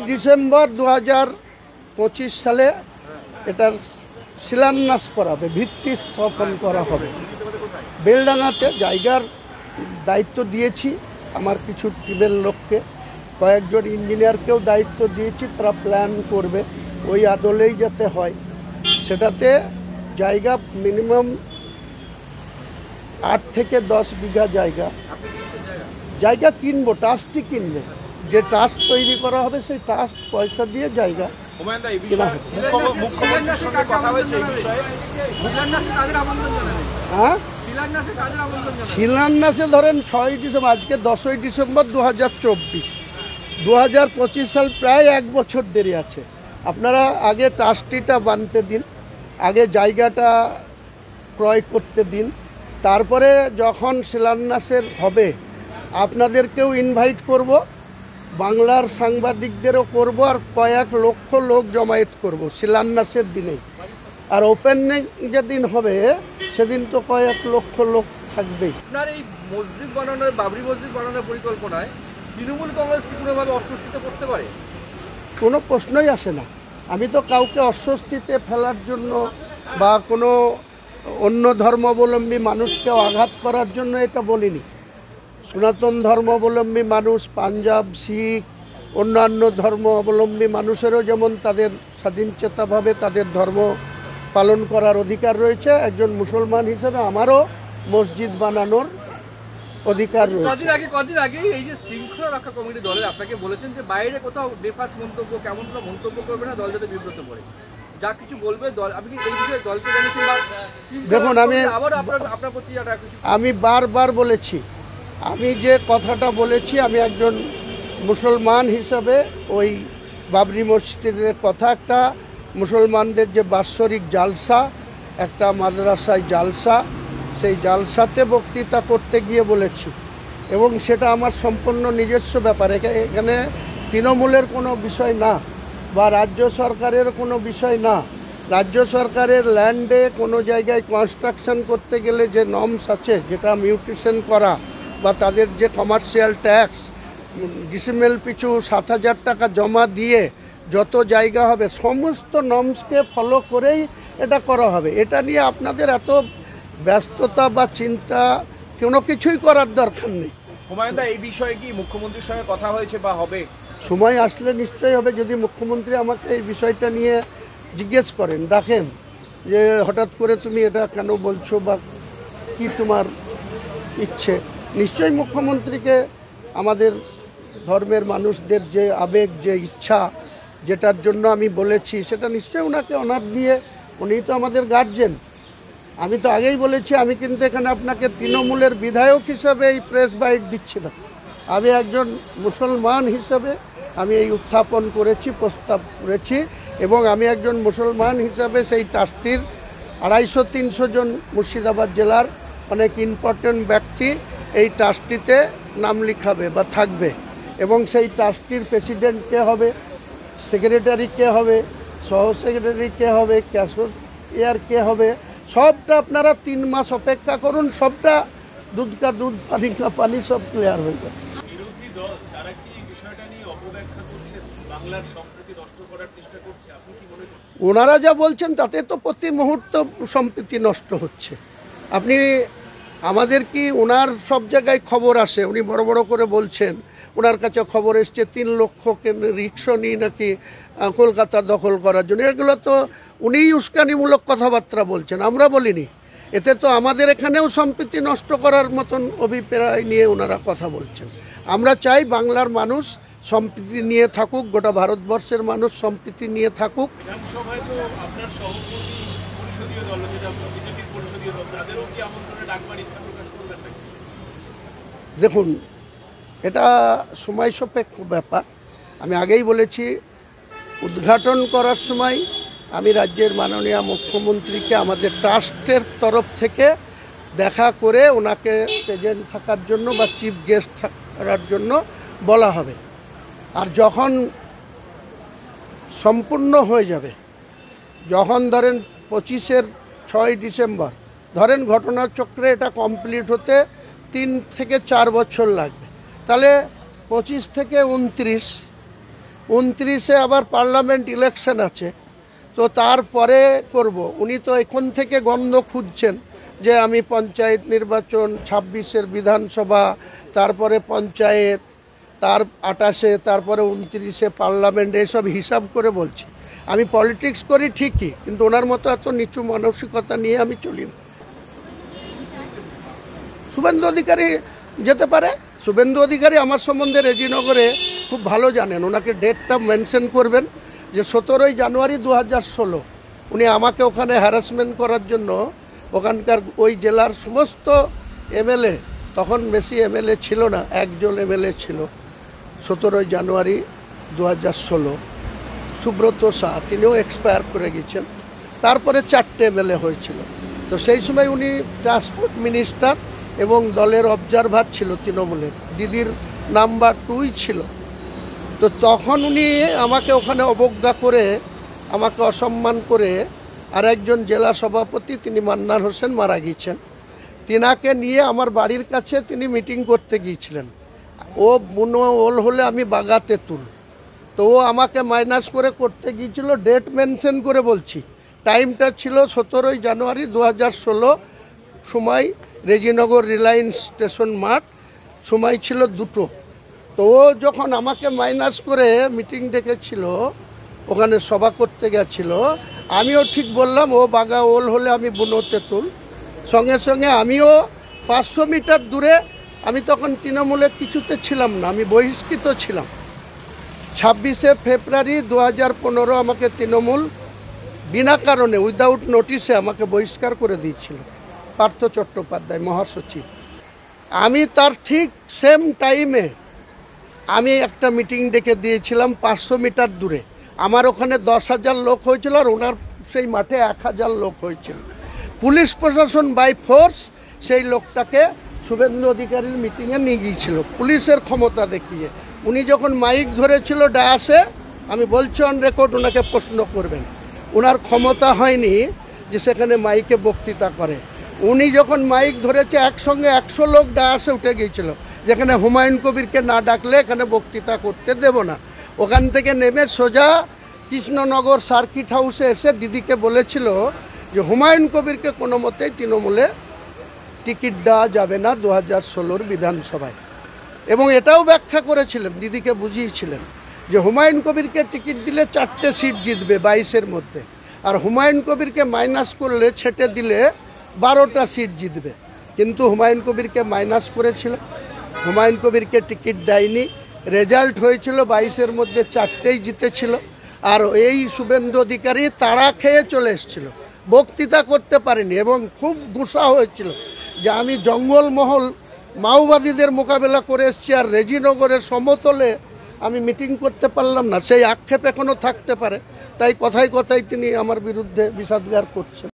December 2025 সালে এটার শিলান্যাস করা হবে, ভিত্তি স্থাপন করা হবে। বেলডাঙাতে জায়গার দায়িত্ব দিয়েছি আমার কিছু টিমের লোককে, কয়েকজন ইঞ্জিনিয়ারকেও দায়িত্ব দিয়েছি, তারা প্ল্যান করবে ওই আদলেই যাতে হয়। সেটাতে জায়গা মিনিমাম 8 থেকে 10 বিঘা জায়গা কিনবো, ট্রাস্টই কিনবে। যে ট্রাস্ট তৈরি করা হবে সেই ট্রাস্ট পয়সা দিয়ে জায়গা কেনা হবে। হ্যাঁ, শিলান্যাসে ধরেন 6 ডিসেম্বর, আজকে 10ই ডিসেম্বর 2024 সাল, প্রায় 1 বছর দেরি আছে। আপনারা আগে ট্রাস্টিটা বানতে দিন, আগে জায়গাটা ক্রয় করতে দিন, তারপরে যখন শিলান্যাসের হবে আপনাদেরকেও ইনভাইট করব, বাংলার সাংবাদিকদেরও করব, আর কয়েক লক্ষ লোক জমায়েত করব শিলান্যাসের দিনে। আর ওপেনিং যেদিন হবে সেদিন তো কয়েক লক্ষ লোক থাকবেই। আপনার এই মসজিদ বানানোর, বাবরি মসজিদ বানানোর পরিকল্পনায় তৃণমূল কংগ্রেস কি কোনোভাবে অস্বস্তিতে পড়তে পারে? কোনো প্রশ্নই আসে না। আমি তো কাউকে অস্বস্তিতে ফেলার জন্য বা কোনো অন্য ধর্মাবলম্বী মানুষকে আঘাত করার জন্য এটা বলিনি। সনাতন ধর্মাবলম্বী মানুষ, পাঞ্জাব, শিখ, অন্যান্য ধর্মাবলম্বী মানুষেরও যেমন তাদের স্বাধীনচেতাভাবে তাদের ধর্ম পালন করার অধিকার রয়েছে, একজন মুসলমান হিসেবে আমারও মসজিদ বানানোর অধিকার রয়েছে। কদিন আগে এই যে শৃঙ্খলা রক্ষা কমিটি দলের আপনাকে বলেছেন যে বাইরে কোথাও বেফাস মন্তব্য, কেমন কোনো মন্তব্য করবে না, দল যাতে বিব্রত পড়ে, যা কিছু বলবে দল। আপনি এই বিষয়ে দলকে জানিয়েছেন? দেখুন, আমি বারবার বলেছি, আমি যে কথাটা বলেছি, আমি একজন মুসলমান হিসাবে ওই বাবরি মসজিদের কথা, একটা মুসলমানদের যে বাৎসরিক জালসা, একটা মাদ্রাসায় জালসা, সেই জালসাতে বক্তৃতা করতে গিয়ে বলেছি, এবং সেটা আমার সম্পূর্ণ নিজস্ব ব্যাপার। এখানে তৃণমূলের কোনো বিষয় না বা রাজ্য সরকারের কোনো বিষয় না। রাজ্য সরকারের ল্যান্ডে কোনো জায়গায় কনস্ট্রাকশন করতে গেলে যে নর্মস আছে, যেটা মিউটেশন করা বা তাদের যে কমার্শিয়াল ট্যাক্স, ডিসিমেল পিছু 7,000 টাকা জমা দিয়ে যত জায়গা হবে সমস্ত নর্মসকে ফলো করেই এটা করা হবে। এটা নিয়ে আপনাদের এত ব্যস্ততা বা চিন্তা কোনো কিছুই করার দরকার নেই। হুমায়ুন দা, এই বিষয়ে কি মুখ্যমন্ত্রীর সঙ্গে কথা হয়েছে বা হবে? সময় আসলে নিশ্চয়ই হবে। যদি মুখ্যমন্ত্রী আমাকে এই বিষয়টা নিয়ে জিজ্ঞেস করেন, দেখেন যে হঠাৎ করে তুমি এটা কেন বলছো বা কি তোমার ইচ্ছে, নিশ্চয়ই মুখ্যমন্ত্রীকে আমাদের ধর্মের মানুষদের যে আবেগ, যে ইচ্ছা, যেটার জন্য আমি বলেছি, সেটা নিশ্চয়ই ওনাকে অনার দিয়ে, উনিই তো আমাদের গার্জেন। আমি তো আগেই বলেছি, আমি কিন্তু এখানে আপনাকে তৃণমূলের বিধায়ক হিসাবে এই প্রেস বাইট দিচ্ছি না। আমি একজন মুসলমান হিসাবে আমি এই উত্থাপন করেছি, প্রস্তাব করেছি, এবং আমি একজন মুসলমান হিসাবে সেই ট্রাস্টির 250-300 জন মুর্শিদাবাদ জেলার অনেক ইম্পর্টেন্ট ব্যক্তি এই ট্রাস্টিতে নাম লিখাবে বা থাকবে, এবং সেই ট্রাস্টির প্রেসিডেন্ট কে হবে, সেক্রেটারি কে হবে, সহ সেক্রেটারি কে হবে, ক্যাশিয়ার কে হবে, সবটা আপনারা 3 মাস অপেক্ষা করুন, সবটা দুধ কা দুধ পানি কা পানি, সব ক্লিয়ার হয়ে যাবে। বিরোধী দল তারা কি এই বিষয়টা নিয়ে অপব্যাখ্যা করছে, বাংলার সম্প্রীতি নষ্ট করার চেষ্টা করছে, আপনি কি মনে করছেন? ওনারা যা বলছেন তাতে তো প্রতি মুহূর্ত সম্প্রীতি নষ্ট হচ্ছে। আপনি আমাদের কি ওনার সব জায়গায় খবর আসে, উনি বড় বড় করে বলছেন, ওনার কাছে খবর এসছে 3 লক্ষ রিক্সা নিয়ে নাকি কলকাতা দখল করার জন্য। এগুলো তো উনিই উস্কানিমূলক কথাবার্তা বলছেন, আমরা বলিনি। এতে তো আমাদের এখানেও সম্প্রীতি নষ্ট করার মতন অভিপ্রায় নিয়ে ওনারা কথা বলছেন। আমরা চাই বাংলার মানুষ সম্প্রীতি নিয়ে থাকুক, গোটা ভারতবর্ষের মানুষ সম্প্রীতি নিয়ে থাকুক। বিধানসভায় তো আপনার সহকর্মী পরিষদীয় দল, যেটা বিজেপির পরিষদীয় দল, তাদেরও কি আমন্ত্রণে ডাকবার ইচ্ছা প্রকাশ করবেন নাকি? দেখুন, এটা সময় সাপেক্ষ ব্যাপার। আমি আগেই বলেছি, উদ্ঘাটন করার সময় আমি রাজ্যের মাননীয় মুখ্যমন্ত্রীকে আমাদের ট্রাস্টের তরফ থেকে দেখা করে ওনাকে প্রেজেন্ট থাকার জন্য বা চিফ গেস্ট থাকার জন্য বলা হবে। আর যখন সম্পূর্ণ হয়ে যাবে, যখন ধরেন 25-এর 6 ডিসেম্বর, ধরেন ঘটনাচক্রে এটা কমপ্লিট হতে 3 থেকে 4 বছর লাগবে, তাহলে 25 থেকে 29 29-এ আবার পার্লামেন্ট ইলেকশন আছে, তো তারপরে করব। উনি তো এখন থেকে গন্ধ খুঁজছেন যে আমি পঞ্চায়েত নির্বাচন, 26-এর বিধানসভা, তারপরে পঞ্চায়েত, তার 28-এ, তারপরে 29-এ পার্লামেন্ট, এসব হিসাব করে বলছি। আমি পলিটিক্স করি ঠিকই, কিন্তু ওনার মতো এত নিচু মানসিকতা নিয়ে আমি চলি না। শুভেন্দু অধিকারী যেতে পারে। শুভেন্দু অধিকারী আমার সম্বন্ধে রেজিনগরে খুব ভালো জানেন। ওনাকে ডেটটা মেনশন করবেন যে 17ই জানুয়ারি 2016 উনি আমাকে ওখানে হ্যারাসমেন্ট করার জন্য ওখানকার ওই জেলার সমস্ত এমএলএ, তখন বেশি এমএলএ ছিল না, একজন এমএলএ ছিল, 17ই জানুয়ারি 2016 সুব্রত শাহ, তিনিও এক্সপায়ার করে গেছেন। তারপরে 4টে এমএলএ হয়েছিল। তো সেই সময় উনি ট্রান্সপোর্ট মিনিস্টার এবং দলের অবজারভার ছিল তৃণমূলের, দিদির নাম্বার 2 ছিল। তো তখন উনি আমাকে ওখানে অবজ্ঞা করে, আমাকে অসম্মান করে, আর একজন জেলা সভাপতি তিনি মান্নান হোসেন মারা গিয়েছেন, তিনাকে নিয়ে আমার বাড়ির কাছে তিনি মিটিং করতে গিয়েছিলেন। ও বুনো ওল হলে আমি বাগা তেঁতুল, তো ও আমাকে মাইনাস করে করতে গিয়েছিল। ডেট মেনশন করে বলছি, টাইমটা ছিল 17ই জানুয়ারি 2016, সময় রেজিনগর রিলায়েন্স স্টেশন মাঠ, সময় ছিল 2টো। তো ও যখন আমাকে মাইনাস করে মিটিং ডেকেছিল, ওখানে সভা করতে গেছিল, আমিও ঠিক বললাম ও বাগা ওল হলে আমি বুনো তেঁতুল। সঙ্গে সঙ্গে আমিও 500 মিটার দূরে, আমি তখন তৃণমূলের কিছুতে ছিলাম না, আমি বহিষ্কৃত ছিলাম। 26শে ফেব্রুয়ারি 2015 আমাকে তৃণমূল বিনা কারণে উইদাউট নোটিশে আমাকে বহিষ্কার করে দিয়েছিল পার্থ চট্টোপাধ্যায় মহাসচিব। আমি তার ঠিক সেম টাইমে আমি একটা মিটিং ডেকে দিয়েছিলাম 500 মিটার দূরে। আমার ওখানে 10,000 লোক হয়েছিল, আর ওনার সেই মাঠে 1,000 লোক হয়েছিল। পুলিশ প্রশাসন বাই ফোর্স সেই লোকটাকে শুভেন্দু অধিকারীর মিটিংয়ে নিয়ে গিয়েছিল পুলিশের ক্ষমতা দেখিয়ে। উনি যখন মাইক ধরেছিল ডায়াসে, আমি বলছি অন রেকর্ড, ওনাকে প্রশ্ন করবেন, ওনার ক্ষমতা হয়নি যে সেখানে মাইকে বক্তৃতা করে। উনি যখন মাইক ধরেছে একসঙ্গে 100 লোক ডায়াসে উঠে গিয়েছিল, যেখানে হুমায়ুন কবিরকে না ডাকলে এখানে বক্তৃতা করতে দেব না। ওখান থেকে নেমে সোজা কৃষ্ণনগর সার্কিট হাউসে এসে দিদিকে বলেছিল যে হুমায়ুন কবিরকে কোনো মতেই তৃণমূলে টিকিট দেওয়া যাবে না 2016 বিধানসভায়। এবং এটাও ব্যাখ্যা করেছিলেন, দিদিকে বুঝিয়েছিলেন যে হুমায়ুন কবিরকে টিকিট দিলে 4টে সিট জিতবে 22-এর মধ্যে, আর হুমায়ুন কবিরকে মাইনাস করলে ছেটে দিলে 12টা সিট জিতবে। কিন্তু হুমায়ুন কবিরকে মাইনাস করেছিল, হুমায়ুন কবিরকে টিকিট দেয়নি। রেজাল্ট হয়েছিল 22-এর মধ্যে 4টেই জিতেছিল। আর এই শুভেন্দু অধিকারী তাড়া খেয়ে চলে এসেছিল, বক্তৃতা করতে পারেনি, এবং খুব গুসা হয়েছিল যে আমি জঙ্গলমহল মাওবাদীদের মোকাবেলা করে এসেছি, আর রেজিনগরের সমতলে আমি মিটিং করতে পারলাম না। সেই আক্ষেপ এখনও থাকতে পারে, তাই কথায় কথায় তিনি আমার বিরুদ্ধে বিষাদগার করছেন।